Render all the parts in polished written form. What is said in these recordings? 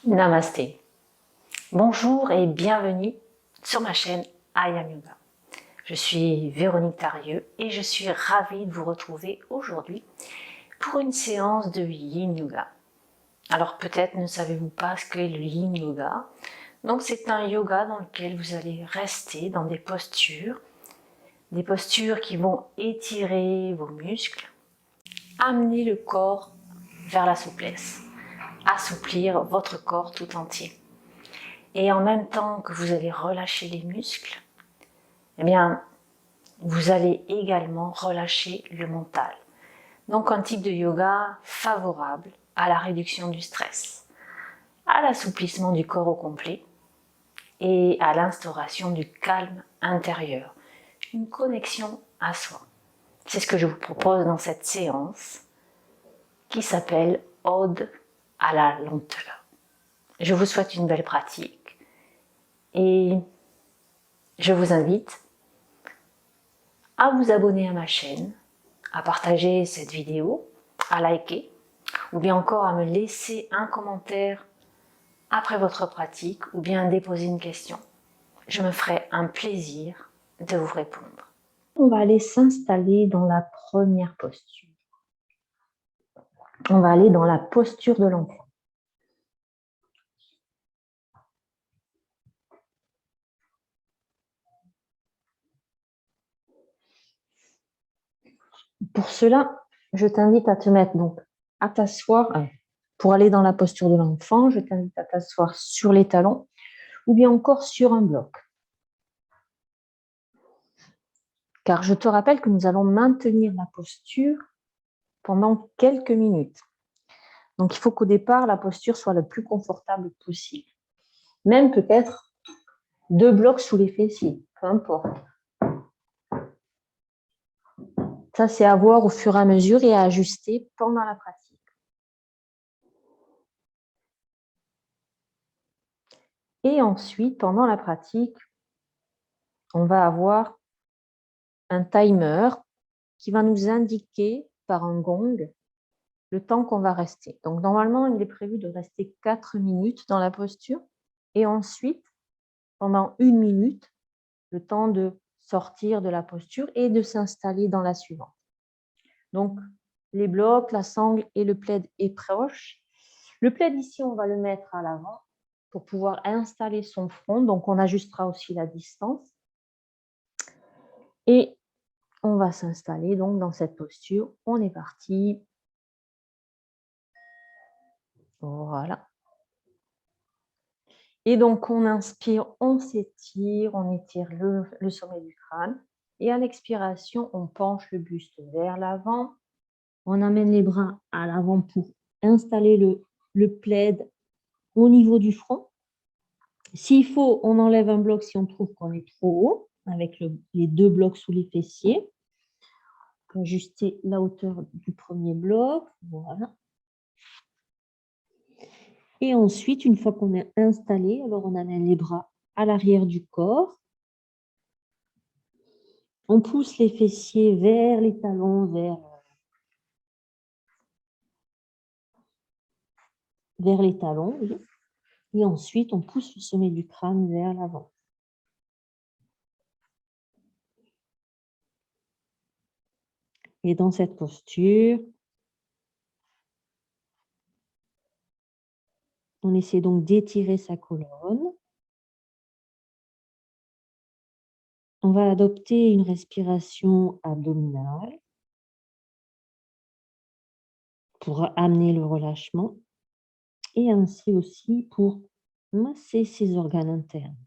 Namasté. Bonjour et bienvenue sur ma chaîne I Am Yoga. Je suis Véronique Tarieux et je suis ravie de vous retrouver aujourd'hui pour une séance de Yin Yoga. Alors peut-être ne savez-vous pas ce qu'est le Yin Yoga. Donc c'est un yoga dans lequel vous allez rester dans des postures qui vont étirer vos muscles, amener le corps vers la souplesse, assouplir votre corps tout entier. Et en même temps que vous allez relâcher les muscles, eh bien, vous allez également relâcher le mental. Donc un type de yoga favorable à la réduction du stress, à l'assouplissement du corps au complet et à l'instauration du calme intérieur, une connexion à soi. C'est ce que je vous propose dans cette séance qui s'appelle Ode à la lenteur. Je vous souhaite une belle pratique et je vous invite à vous abonner à ma chaîne, à partager cette vidéo, à liker, ou bien encore à me laisser un commentaire après votre pratique, ou bien déposer une question. Je me ferai un plaisir de vous répondre. On va aller s'installer dans la première posture. On va aller dans la posture de l'enfant. Pour cela, je t'invite à te mettre donc à t'asseoir. Pour aller dans la posture de l'enfant, je t'invite à t'asseoir sur les talons ou bien encore sur un bloc. Car je te rappelle que nous allons maintenir la posture pendant quelques minutes. Donc, il faut qu'au départ, la posture soit le plus confortable possible. Même peut-être 2 blocs sous les fessiers, peu importe. Ça, c'est à voir au fur et à mesure et à ajuster pendant la pratique. Et ensuite, pendant la pratique, on va avoir un timer qui va nous indiquer par un gong le temps qu'on va rester. Donc, normalement, il est prévu de rester 4 minutes dans la posture et ensuite, pendant 1 minute, le temps de sortir de la posture et de s'installer dans la suivante. Donc, les blocs, la sangle et le plaid est proche. Le plaid ici, on va le mettre à l'avant pour pouvoir installer son front. Donc, on ajustera aussi la distance. Et on va s'installer donc dans cette posture. On est parti. Voilà. Et donc, on inspire, on s'étire, on étire le sommet du crâne. Et à l'expiration, on penche le buste vers l'avant. On amène les bras à l'avant pour installer le plaid au niveau du front. S'il faut, on enlève un bloc si on trouve qu'on est trop haut, avec les 2 blocs sous les fessiers. On peut ajuster la hauteur du premier bloc. Voilà. Et ensuite, une fois qu'on est installé, alors on amène les bras à l'arrière du corps. On pousse les fessiers vers les talons, vers les talons. Oui. Et ensuite, on pousse le sommet du crâne vers l'avant. Et dans cette posture, on essaie donc d'étirer sa colonne. On va adopter une respiration abdominale pour amener le relâchement et ainsi aussi pour masser ses organes internes.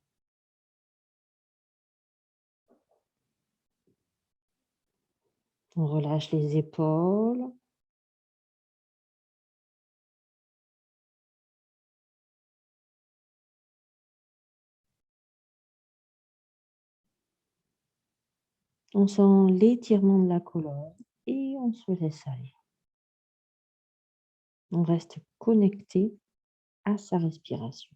On relâche les épaules. On sent l'étirement de la colonne et on se laisse aller. On reste connecté à sa respiration.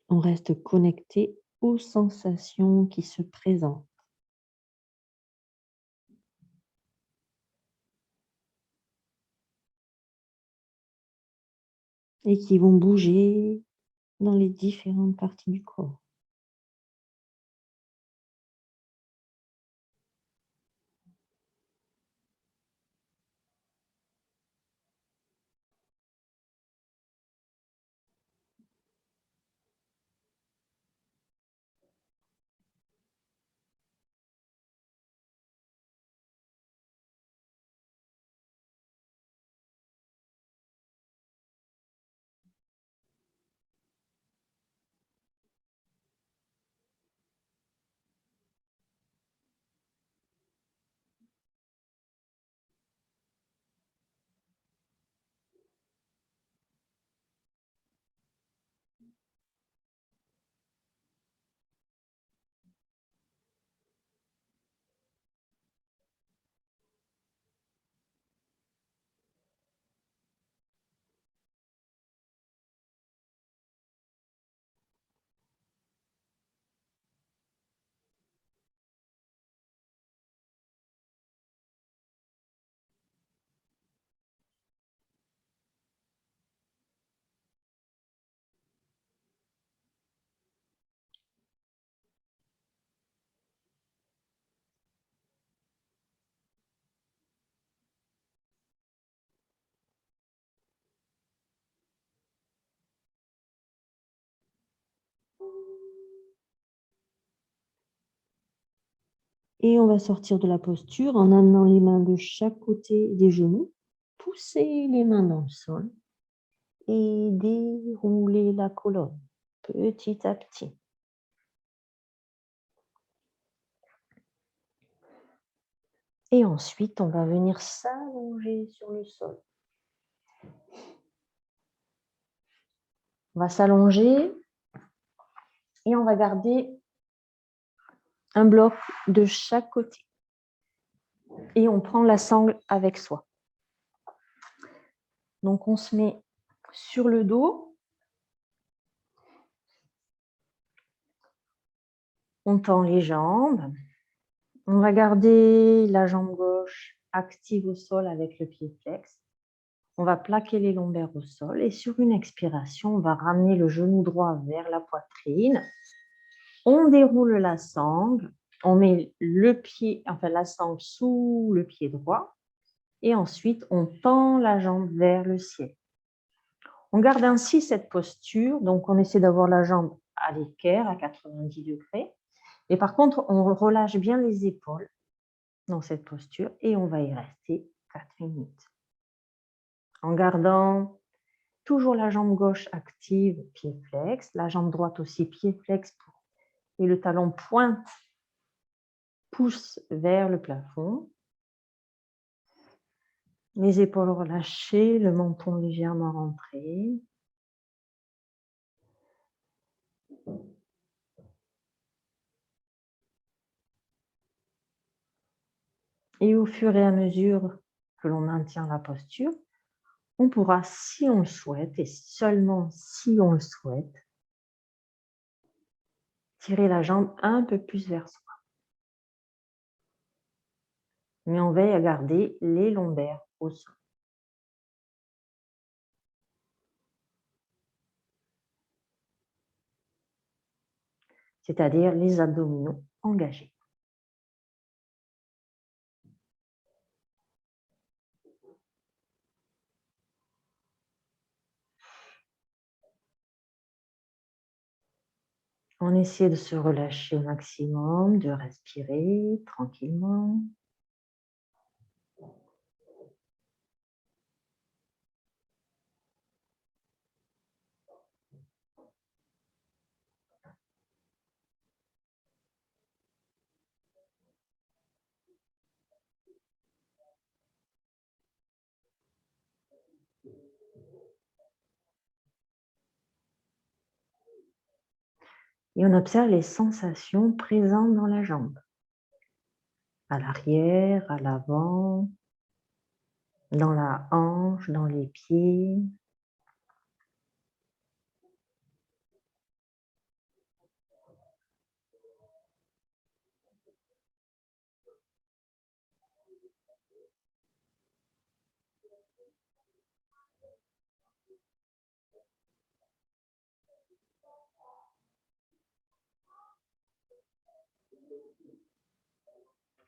On reste connecté aux sensations qui se présentent et qui vont bouger dans les différentes parties du corps. Et on va sortir de la posture en amenant les mains de chaque côté des genoux, pousser les mains dans le sol et dérouler la colonne petit à petit. Et ensuite, on va venir s'allonger sur le sol. On va s'allonger et on va garder un bloc de chaque côté. Et on prend la sangle avec soi. Donc, on se met sur le dos. On tend les jambes. On va garder la jambe gauche active au sol avec le pied flex. On va plaquer les lombaires au sol et sur une expiration, on va ramener le genou droit vers la poitrine. On déroule la sangle. On met la sangle sous le pied droit et ensuite on tend la jambe vers le ciel. On garde ainsi cette posture, donc on essaie d'avoir la jambe à l'équerre à 90 degrés. Et par contre, on relâche bien les épaules dans cette posture et on va y rester 4 minutes. En gardant toujours la jambe gauche active, pied flex, la jambe droite aussi, pied flex, et le talon pointe, pousse vers le plafond. Les épaules relâchées, le menton légèrement rentré. Et au fur et à mesure que l'on maintient la posture, on pourra, si on le souhaite, et seulement si on le souhaite, tirer la jambe un peu plus vers soi. Mais on veille à garder les lombaires au sol. C'est-à-dire les abdominaux engagés. On essaie de se relâcher au maximum, de respirer tranquillement. Et on observe les sensations présentes dans la jambe. À l'arrière, à l'avant, dans la hanche, dans les pieds.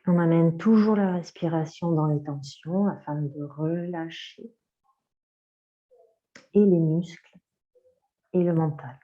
On amène toujours la respiration dans les tensions afin de relâcher et les muscles et le mental.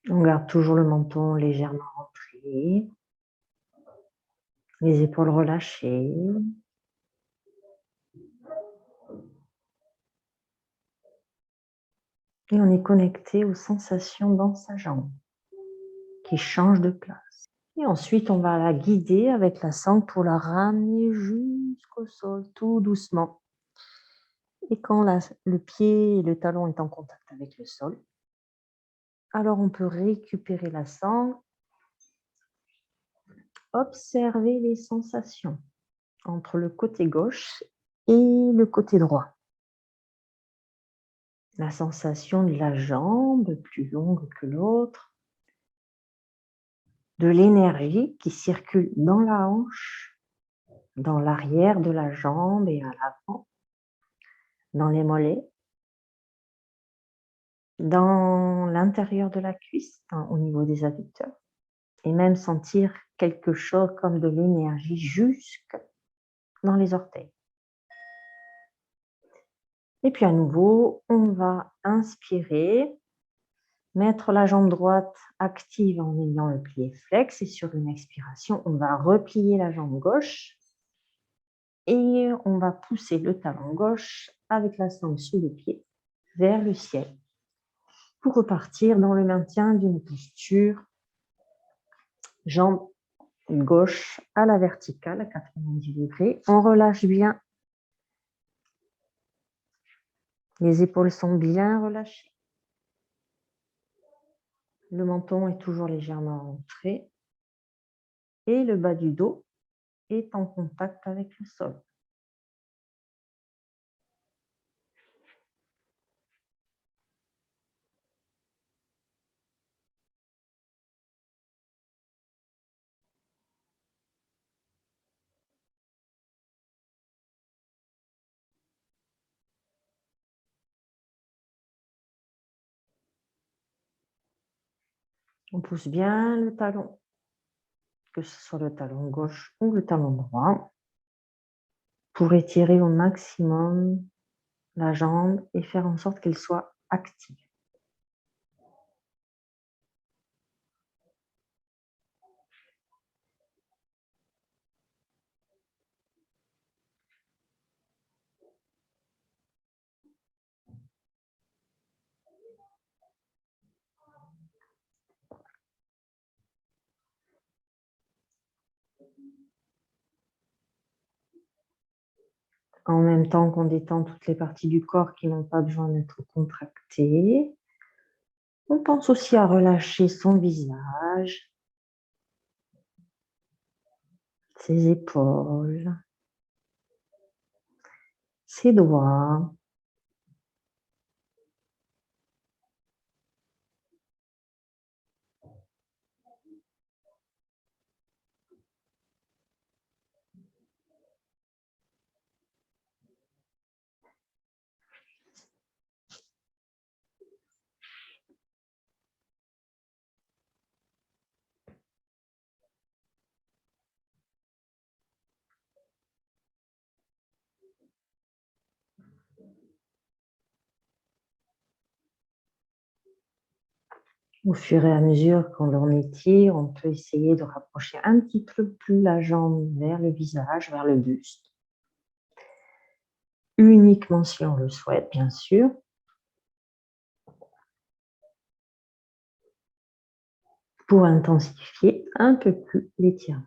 On garde toujours le menton légèrement rentré, les épaules relâchées. Et on est connecté aux sensations dans sa jambe qui change de place. Et ensuite, on va la guider avec la sangle pour la ramener jusqu'au sol, tout doucement. Et quand le pied et le talon est en contact avec le sol, alors on peut récupérer la sangle, observer les sensations entre le côté gauche et le côté droit. La sensation de la jambe plus longue que l'autre, de l'énergie qui circule dans la hanche, dans l'arrière de la jambe et à l'avant, dans les mollets, dans l'intérieur de la cuisse, au niveau des adducteurs, et même sentir quelque chose comme de l'énergie jusque dans les orteils. Et puis à nouveau, on va inspirer, mettre la jambe droite active en ayant le pied flex, et sur une expiration, on va replier la jambe gauche et on va pousser le talon gauche avec la sangle sous le pied vers le ciel pour repartir dans le maintien d'une posture jambe gauche à la verticale à 90 degrés. On relâche bien. Les épaules sont bien relâchées. Le menton est toujours légèrement rentré et le bas du dos est en contact avec le sol. On pousse bien le talon, que ce soit le talon gauche ou le talon droit, pour étirer au maximum la jambe et faire en sorte qu'elle soit active. En même temps qu'on détend toutes les parties du corps qui n'ont pas besoin d'être contractées, on pense aussi à relâcher son visage, ses épaules, ses doigts. Au fur et à mesure qu'on l'on étire, on peut essayer de rapprocher un petit peu plus la jambe vers le visage, vers le buste. Uniquement si on le souhaite, bien sûr. Pour intensifier un peu plus l'étirement.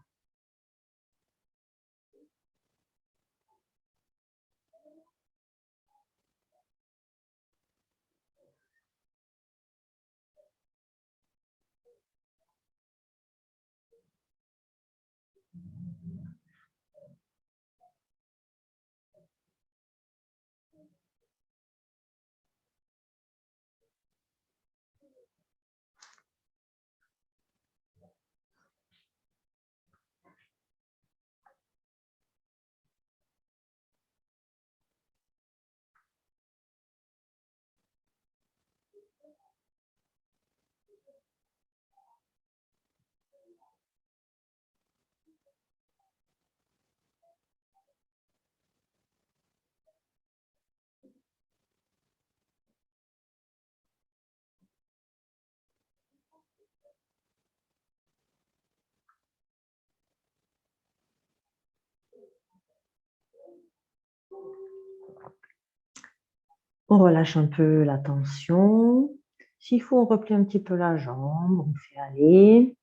On relâche un peu la tension. S'il faut, on replie un petit peu la jambe, on fait aller.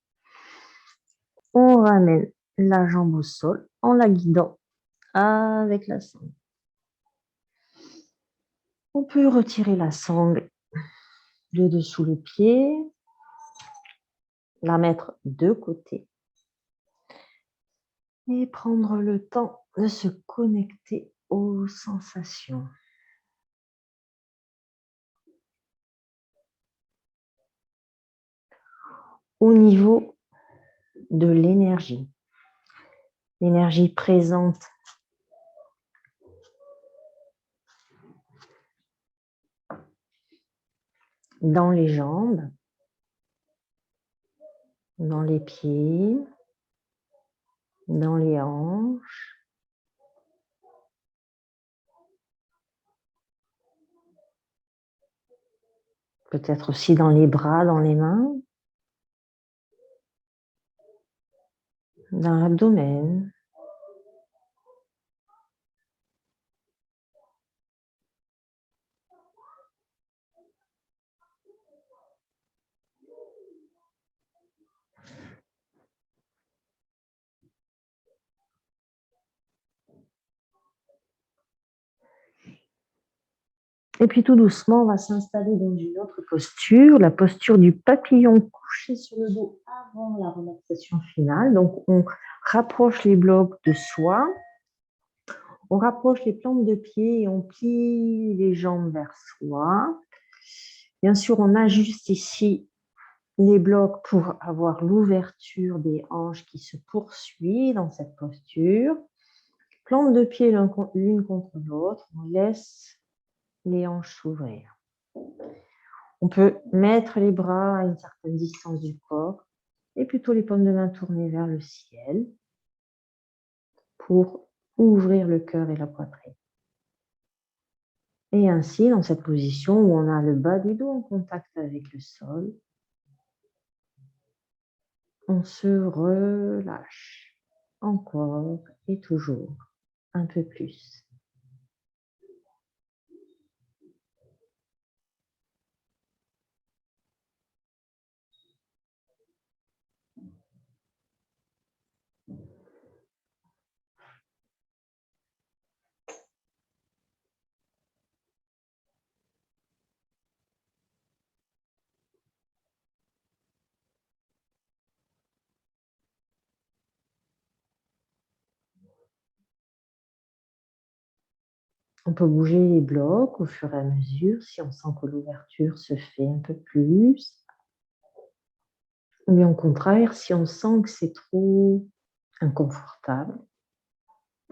On ramène la jambe au sol en la guidant avec la sangle. On peut retirer la sangle de dessous le pied, la mettre de côté et prendre le temps de se connecter aux sensations. Au niveau de l'énergie présente dans les jambes, dans les pieds, dans les hanches, peut-être aussi dans les bras, dans les mains, dans l'abdomen. Et puis tout doucement, on va s'installer dans une autre posture, la posture du papillon couché sur le dos avant la relaxation finale. Donc on rapproche les blocs de soi, on rapproche les plantes de pied et on plie les jambes vers soi. Bien sûr, on ajuste ici les blocs pour avoir l'ouverture des hanches qui se poursuit dans cette posture. Plantes de pied l'une contre l'autre, on laisse les hanches s'ouvrir. On peut mettre les bras à une certaine distance du corps et plutôt les paumes de main tournées vers le ciel pour ouvrir le cœur et la poitrine. Et ainsi, dans cette position où on a le bas du dos en contact avec le sol, on se relâche encore et toujours un peu plus. On peut bouger les blocs au fur et à mesure si on sent que l'ouverture se fait un peu plus. Ou bien au contraire, si on sent que c'est trop inconfortable,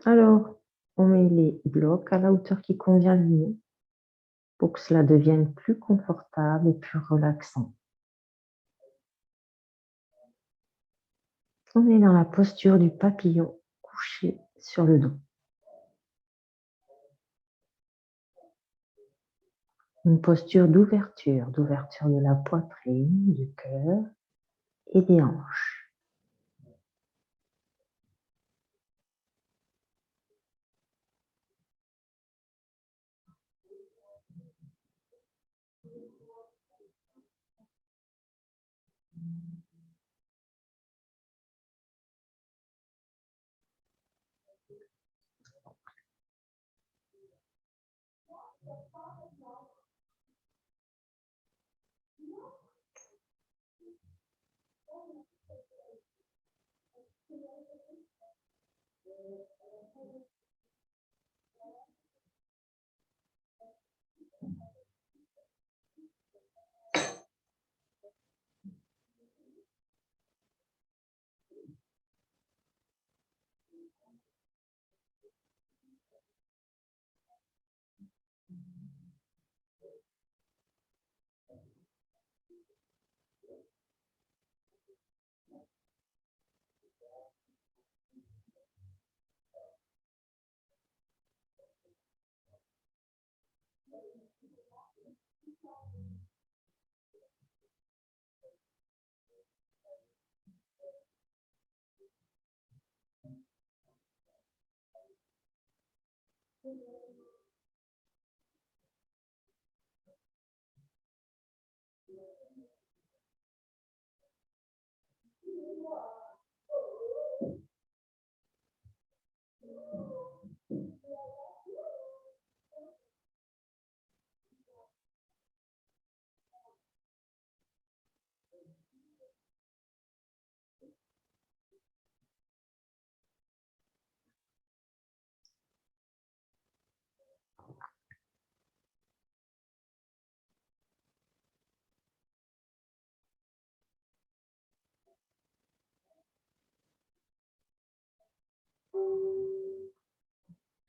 alors on met les blocs à la hauteur qui convient le mieux pour que cela devienne plus confortable et plus relaxant. On est dans la posture du papillon couché sur le dos. Une posture d'ouverture de la poitrine, du cœur et des hanches.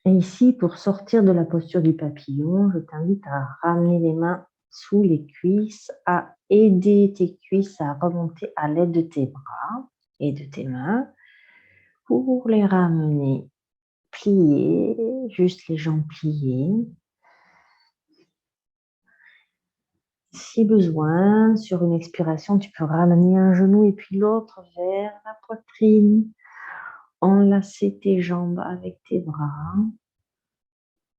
Et ici, pour sortir de la posture du papillon, je t'invite à ramener les mains sous les cuisses, à aider tes cuisses à remonter à l'aide de tes bras et de tes mains pour les ramener pliées, juste les jambes pliées. Si besoin, sur une expiration, tu peux ramener un genou et puis l'autre vers la poitrine. Enlacer tes jambes avec tes bras.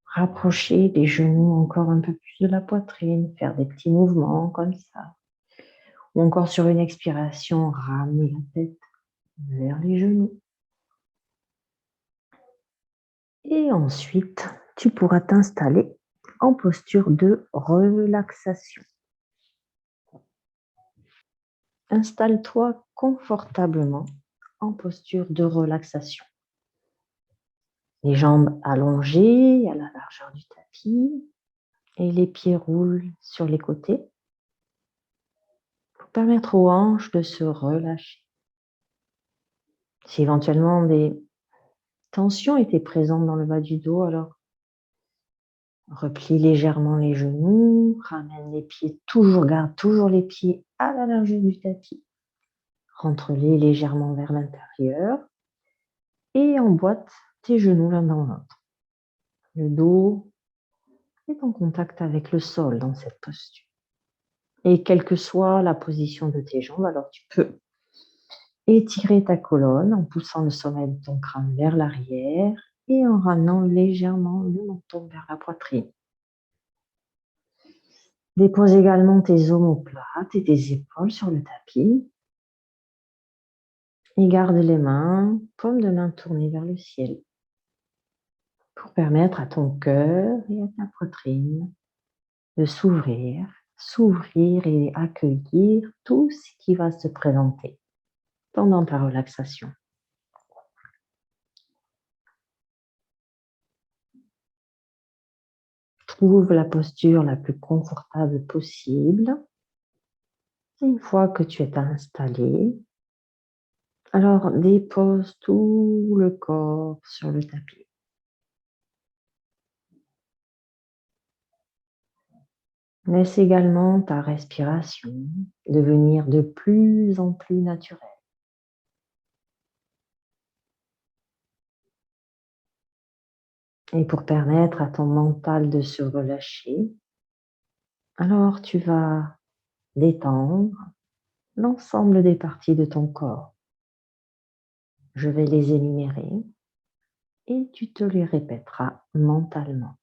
Rapprocher les genoux encore un peu plus de la poitrine. Faire des petits mouvements comme ça. Ou encore sur une expiration, ramener la tête vers les genoux. Et ensuite, tu pourras t'installer en posture de relaxation. Installe-toi confortablement en posture de relaxation. Les jambes allongées à la largeur du tapis et les pieds roulent sur les côtés pour permettre aux hanches de se relâcher. Si éventuellement des tensions étaient présentes dans le bas du dos, alors replie légèrement les genoux, ramène les pieds, garde toujours les pieds à la largeur du tapis. Rentre-les légèrement vers l'intérieur et emboîte tes genoux l'un dans l'autre. Le dos est en contact avec le sol dans cette posture. Et quelle que soit la position de tes jambes, alors tu peux étirer ta colonne en poussant le sommet de ton crâne vers l'arrière et en ramenant légèrement le menton vers la poitrine. Dépose également tes omoplates et tes épaules sur le tapis et garde les mains, paume de main tournées vers le ciel pour permettre à ton cœur et à ta poitrine de s'ouvrir et accueillir tout ce qui va se présenter pendant ta relaxation. Trouve la posture la plus confortable possible. Une fois que tu es installé, alors dépose tout le corps sur le tapis. Laisse également ta respiration devenir de plus en plus naturelle. Et pour permettre à ton mental de se relâcher, Alors tu vas détendre l'ensemble des parties de ton corps. Je vais les énumérer et tu te les répéteras mentalement.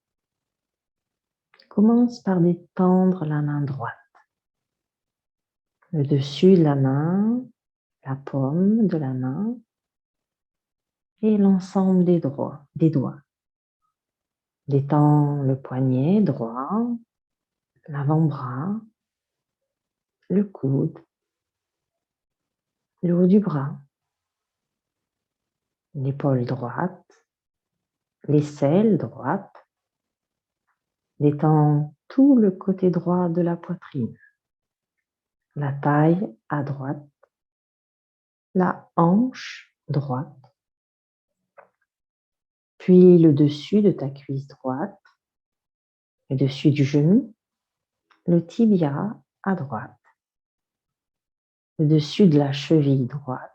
Commence par détendre la main droite, le dessus de la main, la paume de la main et l'ensemble des doigts. Détends le poignet droit, l'avant-bras, le coude, le haut du bras, l'épaule droite, l'aisselle droite. Détends tout le côté droit de la poitrine, la taille à droite, la hanche droite, puis le dessus de ta cuisse droite, le dessus du genou, le tibia à droite, le dessus de la cheville droite,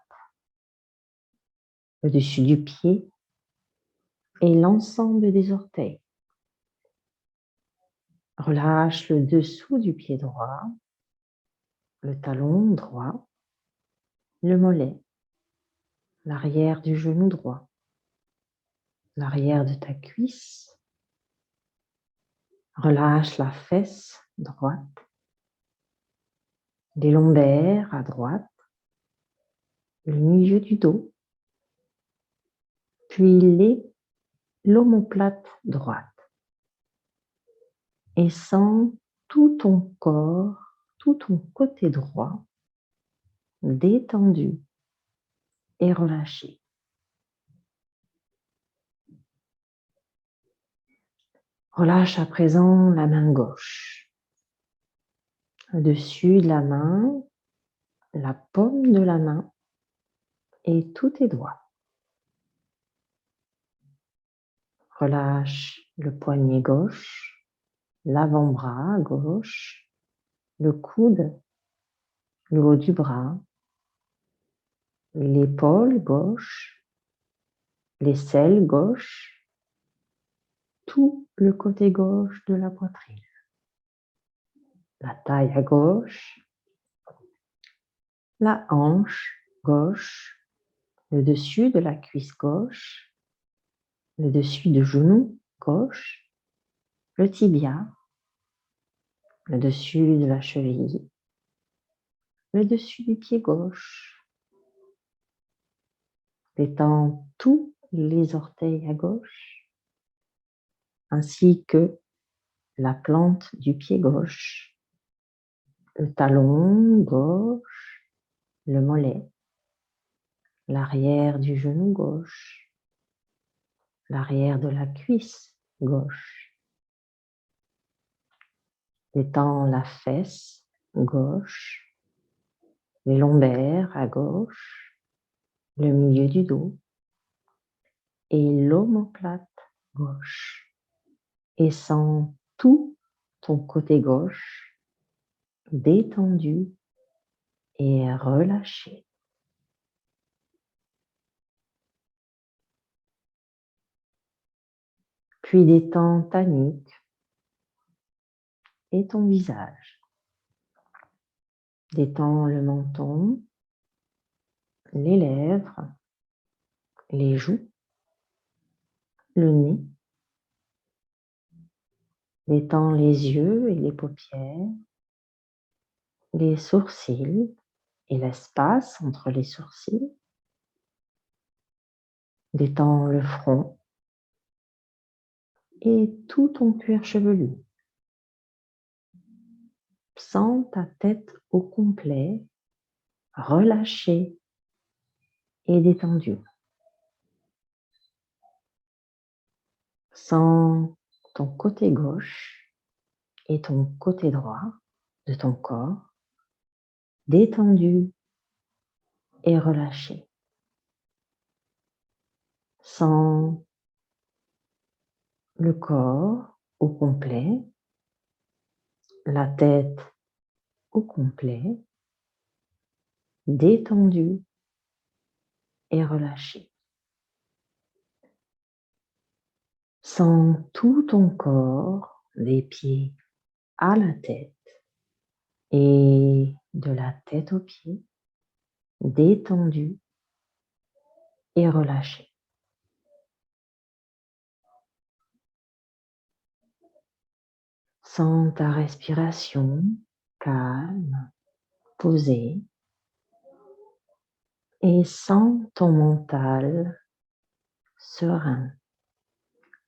le dessus du pied et l'ensemble des orteils. Relâche le dessous du pied droit, le talon droit, le mollet, l'arrière du genou droit, l'arrière de ta cuisse. Relâche la fesse droite, les lombaires à droite, le milieu du dos, puis l'omoplate droite. Et sens tout ton corps, tout ton côté droit détendu et relâché. Relâche à présent la main gauche. Au-dessus de la main, la paume de la main et tous tes doigts. Relâche le poignet gauche, l'avant-bras gauche, le coude, le haut du bras, l'épaule gauche, l'aisselle gauche, tout le côté gauche de la poitrine, la taille à gauche, la hanche gauche, le dessus de la cuisse gauche, le dessus du genou gauche, le tibia, le dessus de la cheville, le dessus du pied gauche. Détends tous les orteils à gauche, ainsi que la plante du pied gauche, le talon gauche, le mollet, l'arrière du genou gauche, l'arrière de la cuisse gauche. Détends la fesse gauche, les lombaires à gauche, le milieu du dos et l'omoplate gauche. Et sens tout ton côté gauche détendu et relâché. Puis détends ta nuque et ton visage. Détends le menton, les lèvres, les joues, le nez. Détends les yeux et les paupières, les sourcils et l'espace entre les sourcils. Détends le front et tout ton cuir chevelu. Sens ta tête au complet, relâchée et détendue. Sens ton côté gauche et ton côté droit de ton corps détendu et relâché. Sens le corps au complet, la tête au complet, détendu et relâché. Sens tout ton corps, les pieds à la tête et de la tête aux pieds, détendu et relâché. Sens ta respiration calme, posée, et sens ton mental serein,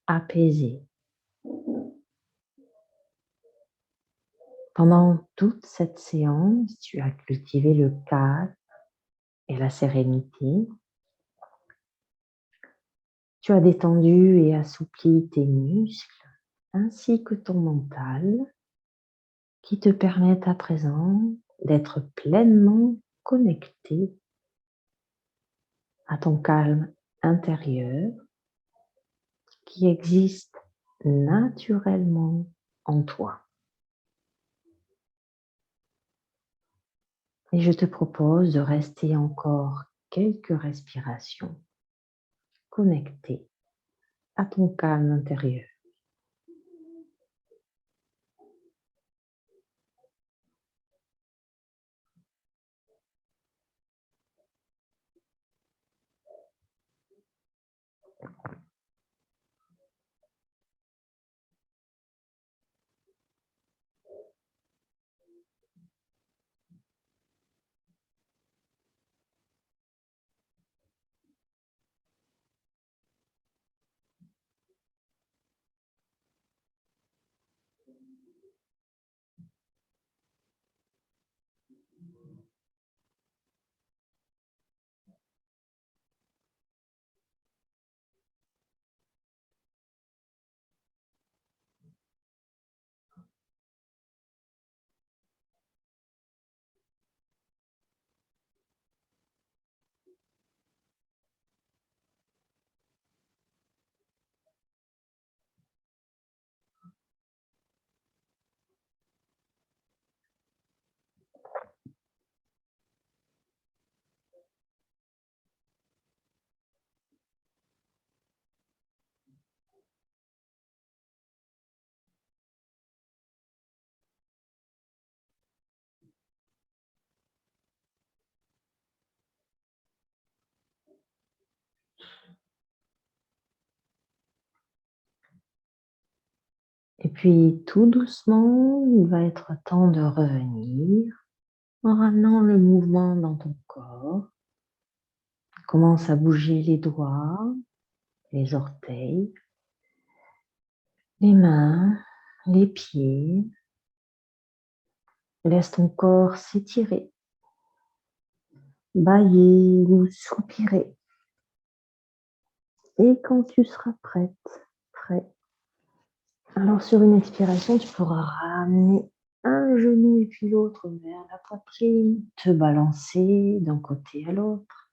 apaisé. Pendant toute cette séance, tu as cultivé le calme et la sérénité. Tu as détendu et assoupli tes muscles ainsi que ton mental qui te permettent à présent d'être pleinement connecté à ton calme intérieur qui existe naturellement en toi. Et je te propose de rester encore quelques respirations connectées à ton calme intérieur. Et puis tout doucement, il va être temps de revenir en ramenant le mouvement dans ton corps. Commence à bouger les doigts, les orteils, les mains, les pieds. Laisse ton corps s'étirer, bâiller ou soupirer. Et quand tu seras prête, prêt, alors sur une expiration, tu pourras ramener un genou et puis l'autre vers la poitrine, te balancer d'un côté à l'autre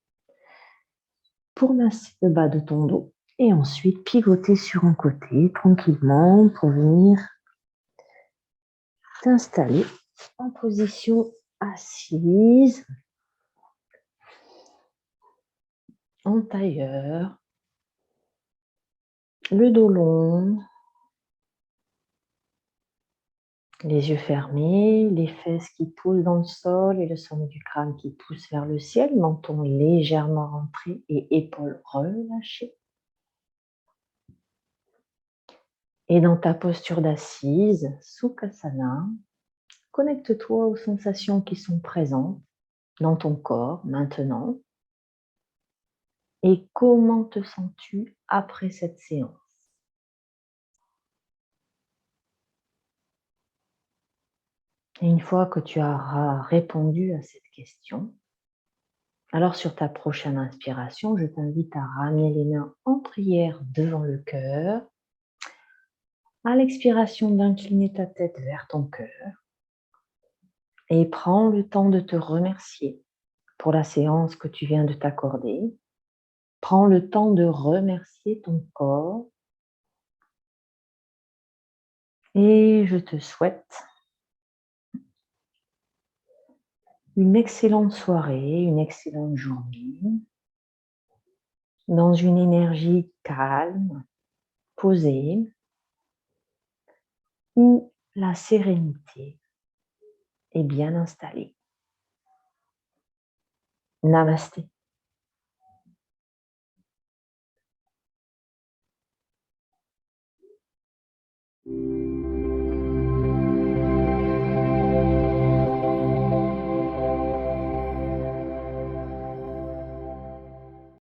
pour masser le bas de ton dos et ensuite pivoter sur un côté tranquillement pour venir t'installer en position assise, en tailleur, le dos long, les yeux fermés, les fesses qui poussent dans le sol et le sommet du crâne qui pousse vers le ciel, menton légèrement rentré et épaules relâchées. Et dans ta posture d'assise, Sukhasana, connecte-toi aux sensations qui sont présentes dans ton corps maintenant. Et comment te sens-tu après cette séance? Et une fois que tu auras répondu à cette question, alors sur ta prochaine inspiration, je t'invite à ramener les mains en prière devant le cœur. À l'expiration, d'incliner ta tête vers ton cœur. Et prends le temps de te remercier pour la séance que tu viens de t'accorder. Prends le temps de remercier ton corps. Et je te souhaite une excellente soirée, une excellente journée, dans une énergie calme, posée, où la sérénité est bien installée. Namasté.